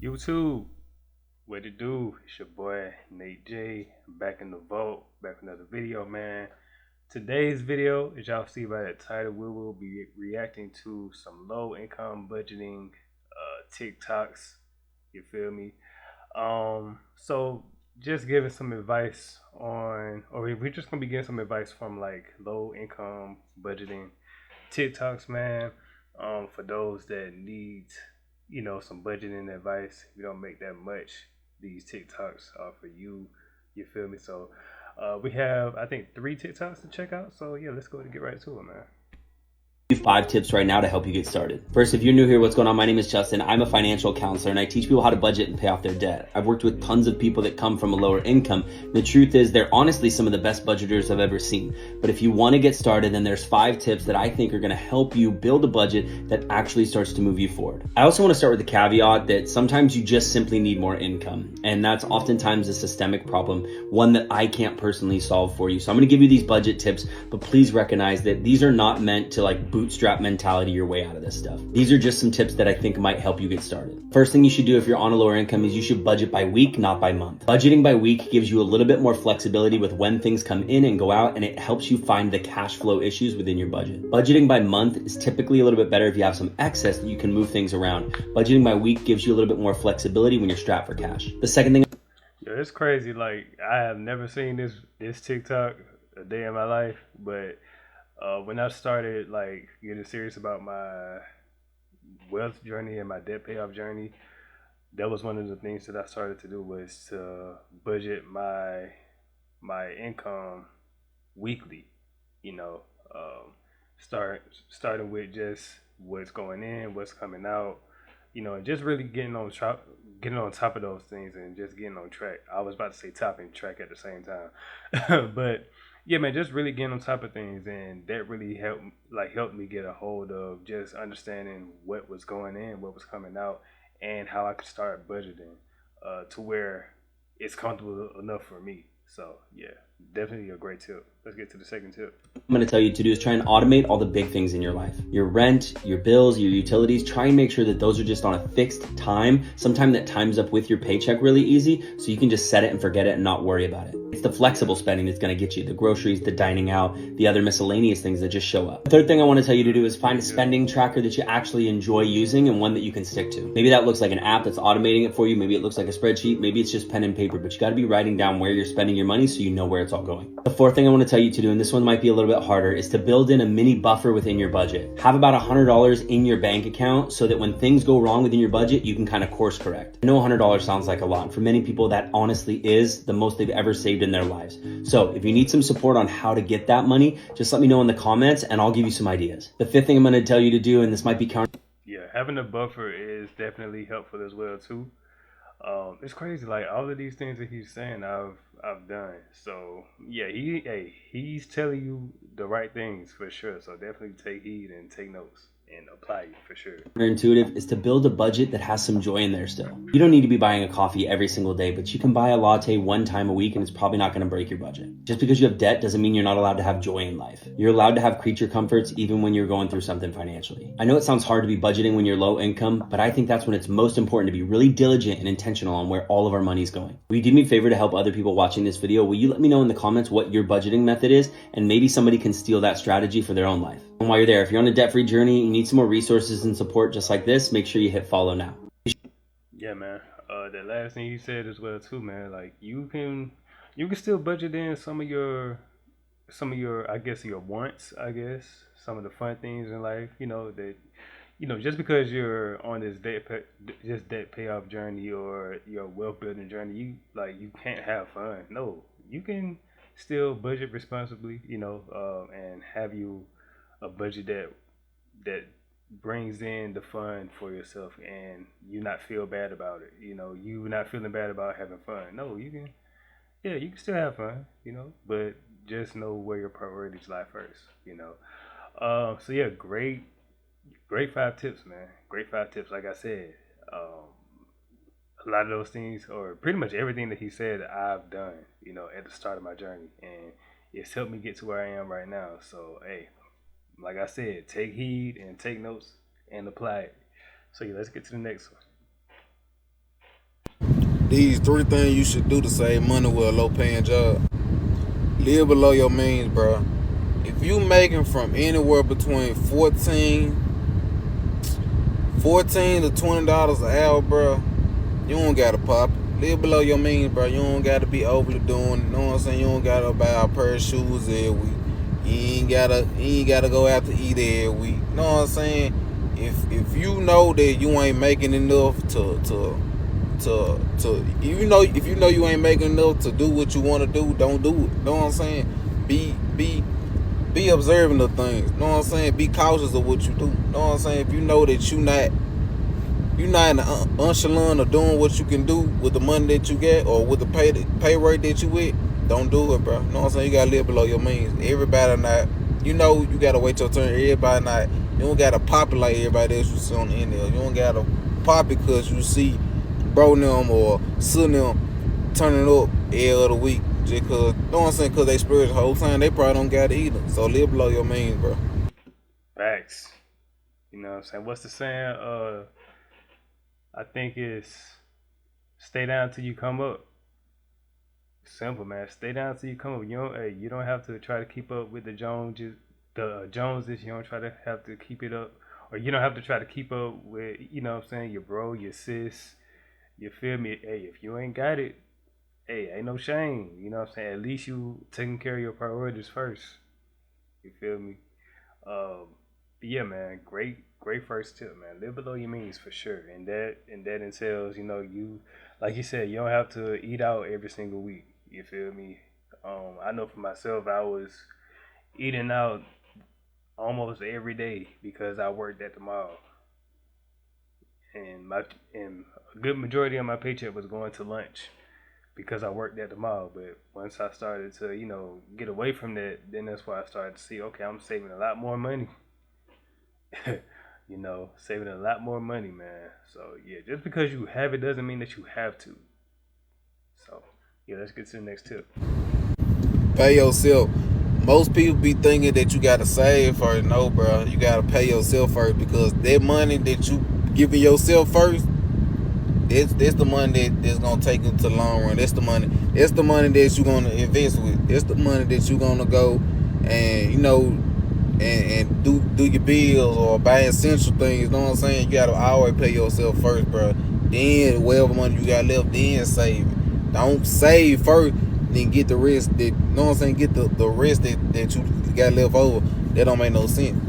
YouTube, what it do? It's your boy Nate J. I'm back in the vault, back with another video, man. Today's video, as y'all see by that title, we will be reacting to some low income budgeting TikToks. You feel me? So just giving some advice on, or we're just gonna be getting some advice from like low income budgeting TikToks, man. For those that need, some budgeting advice. If you don't make that much, these TikToks are for you. You feel me? So, we have I think three TikToks to check out. So yeah, let's go and get right to it, man. 5 tips right now to help you get started. First, if you're new here, what's going on? My name is Justin. I'm a financial counselor and I teach people how to budget and pay off their debt. I've worked with tons of people that come from a lower income. The truth is they're honestly some of the best budgeters I've ever seen. But if you want to get started, then there's 5 tips that I think are going to help you build a budget that actually starts to move you forward. I also want to start with the caveat that sometimes you just simply need more income. And that's oftentimes a systemic problem, one that I can't personally solve for you. So I'm going to give you these budget tips, but please recognize that these are not meant to bootstrap mentality your way out of this stuff. These are just some tips that I think might help you get started. First thing you should do if you're on a lower income is you should budget by week, not by month. Budgeting by week gives you a little bit more flexibility with when things come in and go out, and it helps you find the cash flow issues within your budget. Budgeting by month is typically a little bit better if you have some excess that you can move things around. Budgeting by week gives you a little bit more flexibility when you're strapped for cash. The second thing, Yeah, it's crazy. Like I have never seen this TikTok a day in my life, but when I started like getting serious about my wealth journey and my debt payoff journey, that was one of the things that I started to do was to budget my income weekly. You know, um, starting with just what's going in, what's coming out. And just really getting on top of those things and just getting on track. I was about to say topping track at the same time, but yeah, man, just really getting on top of things, and that really helped me get a hold of just understanding what was going in, what was coming out, and how I could start budgeting to where it's comfortable enough for me. So yeah, definitely a great tip. Let's get to the second tip. I'm going to tell you to do is try and automate all the big things in your life. Your rent, your bills, your utilities. Try and make sure that those are just on a fixed time. Sometime that times up with your paycheck really easy, so you can just set it and forget it and not worry about it. It's the flexible spending that's going to get you the groceries, the dining out, the other miscellaneous things that just show up. The third thing I want to tell you to do is find a spending tracker that you actually enjoy using and one that you can stick to. Maybe that looks like an app that's automating it for you. Maybe it looks like a spreadsheet. Maybe it's just pen and paper, but you got to be writing down where you're spending your money so you know where it's all going. The fourth thing I want to tell you to do, and this one might be a little bit harder, is to build in a mini buffer within your budget. Have about $100 in your bank account so that when things go wrong within your budget, you can kind of course correct. I know $100 sounds like a lot. For many people, that honestly is the most they've ever saved in their lives. So if you need some support on how to get that money, just let me know in the comments and I'll give you some ideas. The fifth thing I'm going to tell you to do, and this might be counter. Yeah, having a buffer is definitely helpful as well too. It's crazy, like all of these things that he's saying, I've done. So yeah, he's telling you the right things for sure. So definitely take heed and take notes and apply it for sure. Intuitive is to build a budget that has some joy in there still. You don't need to be buying a coffee every single day, but you can buy a latte one time a week and it's probably not going to break your budget. Just because you have debt doesn't mean you're not allowed to have joy in life. You're allowed to have creature comforts even when you're going through something financially. I know it sounds hard to be budgeting when you're low income, but I think that's when it's most important to be really diligent and intentional on where all of our money's going. Will you do me a favor to help other people watching this video? Will you let me know in the comments what your budgeting method is, and maybe somebody can steal that strategy for their own life. And while you're there, if you're on a debt-free journey, you need some more resources and support just like this, make sure you hit follow now. Yeah, man. That last thing you said as well too, man. Like you can still budget in some of your I guess your wants, I guess some of the fun things in life. Just because you're on this debt payoff journey or your wealth building journey, you can't have fun. No, you can still budget responsibly. And have you a budget that brings in the fun for yourself, and you not feel bad about it. You not feeling bad about having fun. No, you can still have fun. But just know where your priorities lie first. So yeah, great 5 tips, man. Great 5 tips. Like I said, a lot of those things, or pretty much everything that he said, I've done. At the start of my journey, and it's helped me get to where I am right now. So hey, like I said, take heed and take notes and apply it. So yeah, let's get to the next one. These 3 things you should do to save money with a low-paying job. Live below your means, bro. If you making from anywhere between 14 to $20 an hour, bro, you don't gotta pop it. Live below your means, bro. You don't gotta be overly doing it. You know what I'm saying? You don't gotta buy a pair of shoes every week. You ain't gotta go out to eat every week. You know what I'm saying? If you know that you ain't making enough to if you know you ain't making enough to do what you want to do, don't do it. You know what I'm saying? Be observant of things. You know what I'm saying? Be cautious of what you do. You know what I'm saying? If you know that you're not in the echelon of doing what you can do with the money that you get or with the pay rate that you with, don't do it, bro. You know what I'm saying? You gotta live below your means. Everybody not, you gotta wait your turn. Everybody not, you don't gotta pop it like everybody else you see on the internet. You don't gotta pop it because you see bro them or son them turning up every other week just cause, you know what I'm saying? Cause they spiritual the whole time. They probably don't got it either. So live below your means, bro. Facts. You know what I'm saying? What's the saying? I think it's stay down till you come up. Simple, man. Stay down till you come up. You don't have to try to keep up with the Joneses. You don't try to have to keep it up, or you don't have to try to keep up with, you know what I'm saying, your bro, your sis. You feel me? Hey, if you ain't got it, hey, ain't no shame. You know what I'm saying? At least you taking care of your priorities first. You feel me? Yeah, man. Great first tip, man. Live below your means for sure, and that entails, you, like you said, you don't have to eat out every single week. You feel me? I know for myself, I was eating out almost every day because I worked at the mall, and a good majority of my paycheck was going to lunch because I worked at the mall. But once I started to, get away from that, then that's why I started to see, okay, I'm saving a lot more money. Saving a lot more money, man. So yeah, just because you have it doesn't mean that you have to. So yeah, let's get to the next tip. Pay yourself. Most people be thinking that you gotta save first. No, bro. You gotta pay yourself first because that money that you giving yourself first, that's the money that's gonna take you to the long run. That's the money. That's the money that you gonna invest with. That's the money that you gonna go and and do your bills or buy essential things. You know what I'm saying? You gotta always pay yourself first, bro. Then whatever money you got left, then save it. Don't save first, then get the rest. That, you know what I'm saying? Get the rest that you got left over. That don't make no sense.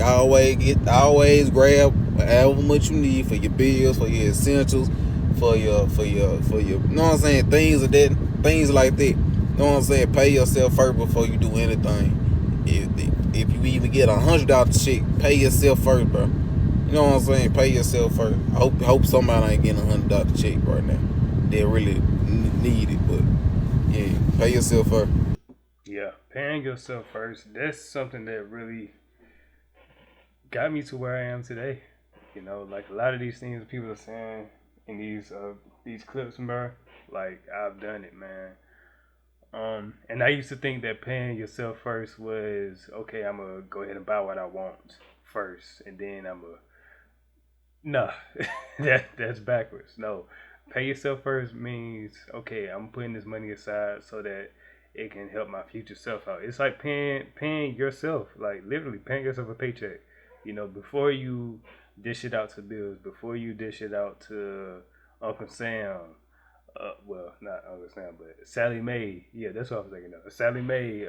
Always grab however much you need for your bills, for your essentials, for your you know what I'm saying, things like that. You know what I'm saying? Pay yourself first before you do anything. If you even get $100 check, pay yourself first, bro. You know what I'm saying? Pay yourself first. Hope somebody ain't getting $100 check right now. They really need it, but yeah, pay yourself first. Yeah, paying yourself first. That's something that really got me to where I am today. Like a lot of these things people are saying in these clips, bro. Like I've done it, man. And I used to think that paying yourself first was, okay, I'm gonna go ahead and buy what I want first, and then no, that's backwards. No, pay yourself first means, okay, I'm putting this money aside so that it can help my future self out. It's like paying yourself, like literally paying yourself a paycheck. Before you dish it out to bills, before you dish it out to Uncle Sam. Well, not Uncle Sam, but Sally Mae. Yeah, that's what I was thinking of. Sally Mae,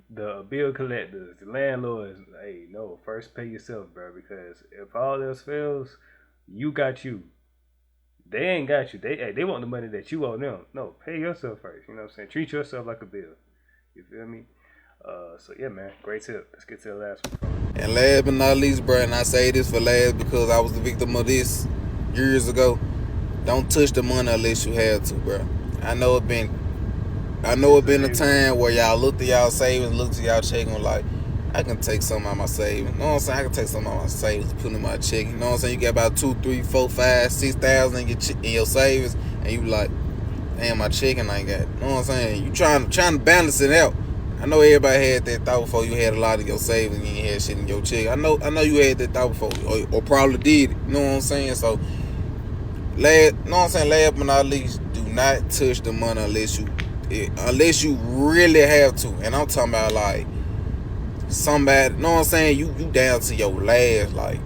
the bill collectors, the landlords. Hey, no, first pay yourself, bro, because if all else fails, you got you. They ain't got you. They want the money that you owe them. No, pay yourself first. You know what I'm saying? Treat yourself like a bill. You feel me? So yeah, man, great tip. Let's get to the last one. And last but not least, bro, and I say this for last because I was the victim of this years ago. Don't touch the money unless you have to, bro. I know it been a time where y'all looked at y'all savings, looked at y'all checking like, I can take some out of my savings. You know what I'm saying? I can take some out of my savings and put in my check. You know what I'm saying? You got about 2, 3, 4, 5, 6,000 in your savings, and you like, damn, my checking ain't got. You know what I'm saying? You trying to balance it out. I know everybody had that thought before. You had a lot of your savings and you ain't had shit in your check. I know you had that thought before, or probably did. You know what I'm saying? So Last but not least, do not touch the money unless you really have to. And I'm talking about like somebody, know what I'm saying? You down to your last, like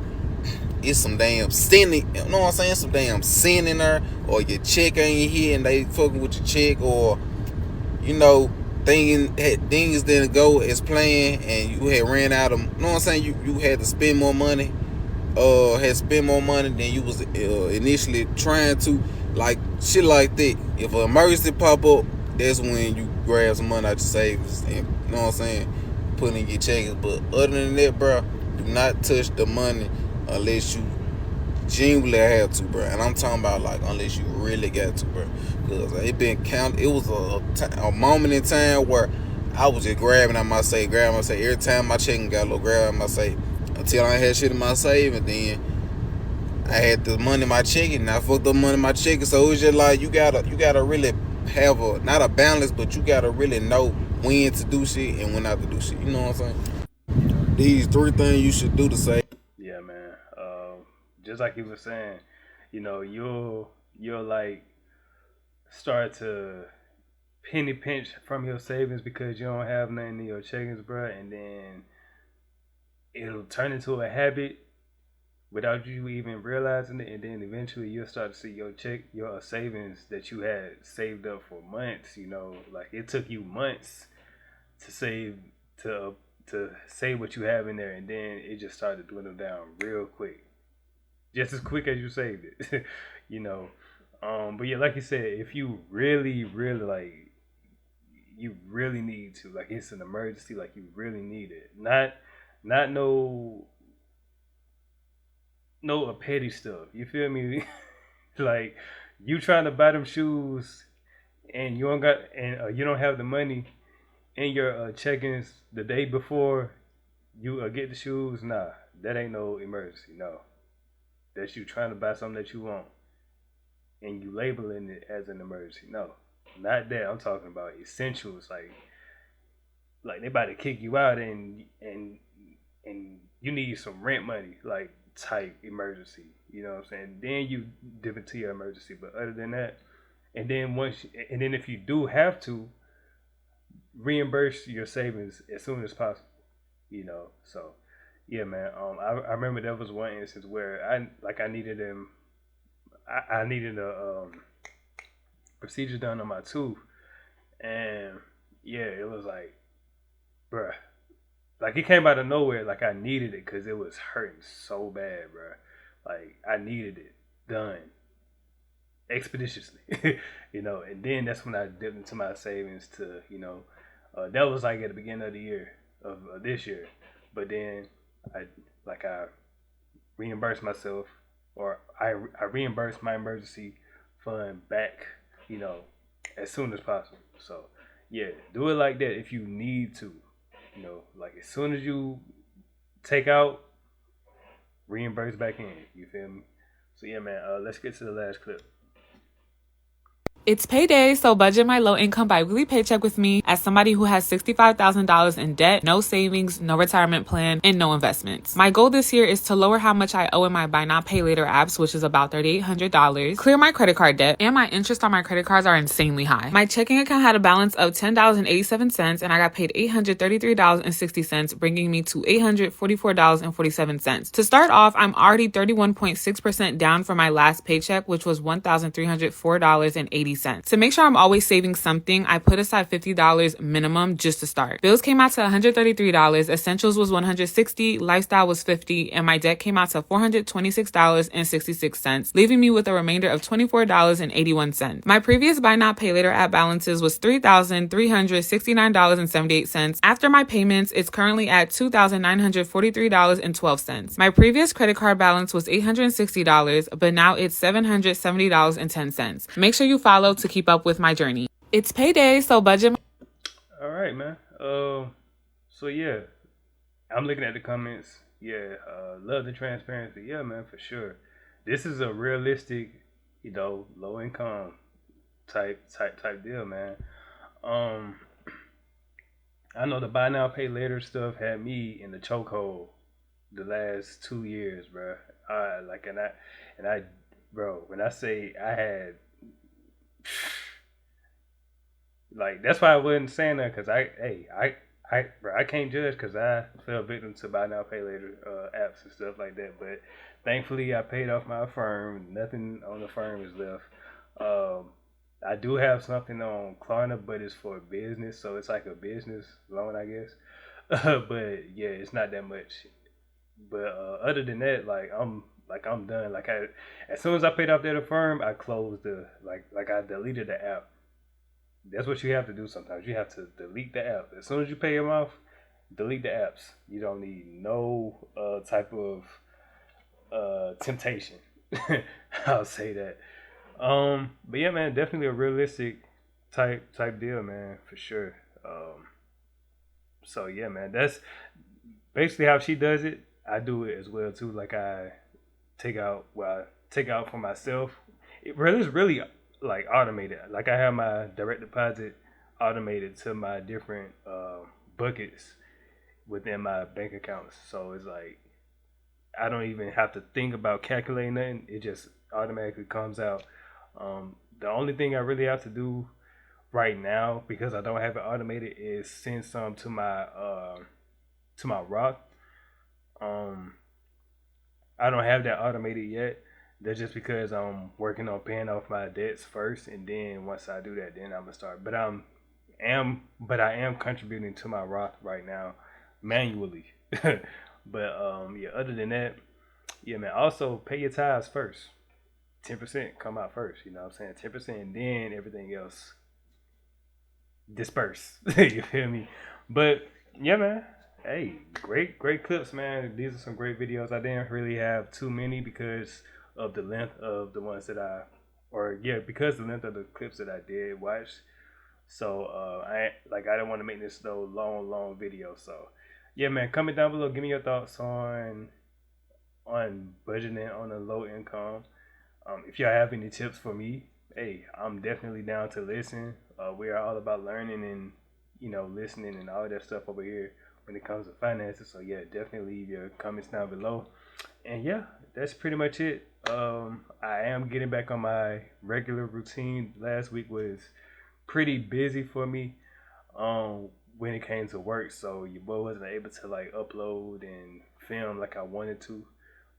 it's some damn sin, you know what I'm saying? Some damn sin in there, or your check ain't here and they fucking with your check, or you know, things didn't go as planned and you had ran out of, you know what I'm saying? You had to spend more money, had spent more money than you was initially trying to, like shit like that. If an emergency pop up, that's when you grab some money out your savings and, you know what I'm saying, put in your checkings. But other than that, bro, do not touch the money unless you genuinely have to, bro. And I'm talking about like unless you really got to, bro. Cause it was a moment in time where I was just grabbing out my safe. Every time my checking got low, grab my safe until I had shit in my safe, and then I had the money in my checking. And I fucked up money in my checking. So it was just like you gotta really have a, not a balance, but you gotta really know when to do shit and when not to do shit. You know what I'm saying? These 3 things you should do to save. Yeah, man. Just like you were saying, you know, you'll like start to penny pinch from your savings because you don't have nothing in your checkings, bro, and then it'll turn into a habit without you even realizing it, and then eventually you'll start to see your savings that you had saved up for months. You know, like it took you months to save to save what you have in there, and then it just started to dwindle down real quick, just as quick as you saved it. you know, but yeah, like you said, if you really, really like, you really need to, like, it's an emergency, like you really need it, not no petty stuff. You feel me? like you trying to buy them shoes and you don't have the money in your check-ins the day before you get the shoes. Nah, that ain't no emergency. No, that's you trying to buy something that you want and you labeling it as an emergency. No, not that. I'm talking about essentials, like they about to kick you out and you need some rent money, like type emergency. You know what I'm saying? Then you dip into your emergency. But other than that, and then if you do have to, reimburse your savings as soon as possible. You know, so yeah, man. I remember there was one instance where I needed I needed a procedure done on my tooth, and yeah, it was like, bruh, like it came out of nowhere. Like I needed it because it was hurting so bad, bruh. Like I needed it done expeditiously, you know. And then that's when I dipped into my savings to, you know, that was like at the beginning of the year of this year. But then I I reimbursed myself, or I reimbursed my emergency fund back, you know, as soon as possible. So yeah, do it like that if you need to, you know, like as soon as you take out, reimburse back in. You feel me? So yeah, man. Let's get to the last clip. It's payday, so budget my low income biweekly paycheck with me as somebody who has $65,000 in debt, no savings, no retirement plan, and no investments. My goal this year is to lower how much I owe in my buy now pay later apps, which is about $3,800, clear my credit card debt, and my interest on my credit cards are insanely high. My checking account had a balance of $10.87 and I got paid $833.60, bringing me to $844.47. To start off, I'm already 31.6% down from my last paycheck, which was $1,304.80. To make sure I'm always saving something, I put aside $50 minimum just to start. Bills came out to $133, essentials was $160, lifestyle was $50, and my debt came out to $426.66, leaving me with a remainder of $24.81. My previous buy now pay later app balances was $3,369.78. After my payments, it's currently at $2,943.12. My previous credit card balance was $860, but now it's $770.10. Make sure you follow to keep up with my journey. It's payday, so budget. All right, man. So yeah, I'm looking at the comments. Yeah, love the transparency. Yeah, man, for sure. This is a realistic, you know, low income type deal, man. Um, I know the buy now pay later stuff had me in the chokehold the last 2 years, bro. And I bro, when I say I had, like, that's why I wasn't saying that, because bro, I can't judge because I fell victim to buy now, pay later apps and stuff like that. But thankfully, I paid off my firm. Nothing on the firm is left. Um, I do have something on Klarna, but it's for business, so it's like a business loan, I guess. But yeah, it's not that much. But other than that, I'm done. Like I, as soon as I paid off that firm, I closed the like I deleted the app. That's what you have to do sometimes. You have to delete the app. As soon as you pay them off, delete the apps. You don't need no type of temptation. I'll say that. But yeah, man, definitely a realistic type deal, man, for sure. So yeah, man, that's basically how she does it. I do it as well too. Like I take out for myself. It really is really like automated. Like I have my direct deposit automated to my different buckets within my bank accounts. So it's like I don't even have to think about calculating nothing. It just automatically comes out. The only thing I really have to do right now, because I don't have it automated, is send some to my Roth. Um, I don't have that automated yet. That's just because I'm working on paying off my debts first, and then once I do that, then I'm gonna start. But I am contributing to my Roth right now manually. But yeah, other than that, yeah, man. Also, pay your tithes first. 10% come out first. You know what I'm saying? 10%, and then everything else disperse. You feel me? But yeah, man. Hey, great clips, man. These are some great videos. I didn't really have too many because of the length of the ones that because the length of the clips that I did watch. So I didn't want to make this no long video. So yeah, man. Comment down below. Give me your thoughts on budgeting on a low income. If y'all have any tips for me, hey, I'm definitely down to listen. We are all about learning and listening and all that stuff over here when it comes to finances. So yeah, definitely leave your comments down below. And yeah, that's pretty much it. I am getting back on my regular routine. Last week was pretty busy for me when it came to work, so your boy wasn't able to like upload and film like I wanted to.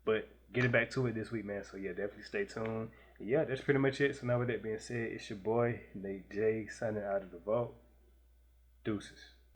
But getting back to it this week, man. So yeah, definitely stay tuned. Yeah, that's pretty much it. So now with that being said, it's your boy Nate J signing out of the vault. Deuces.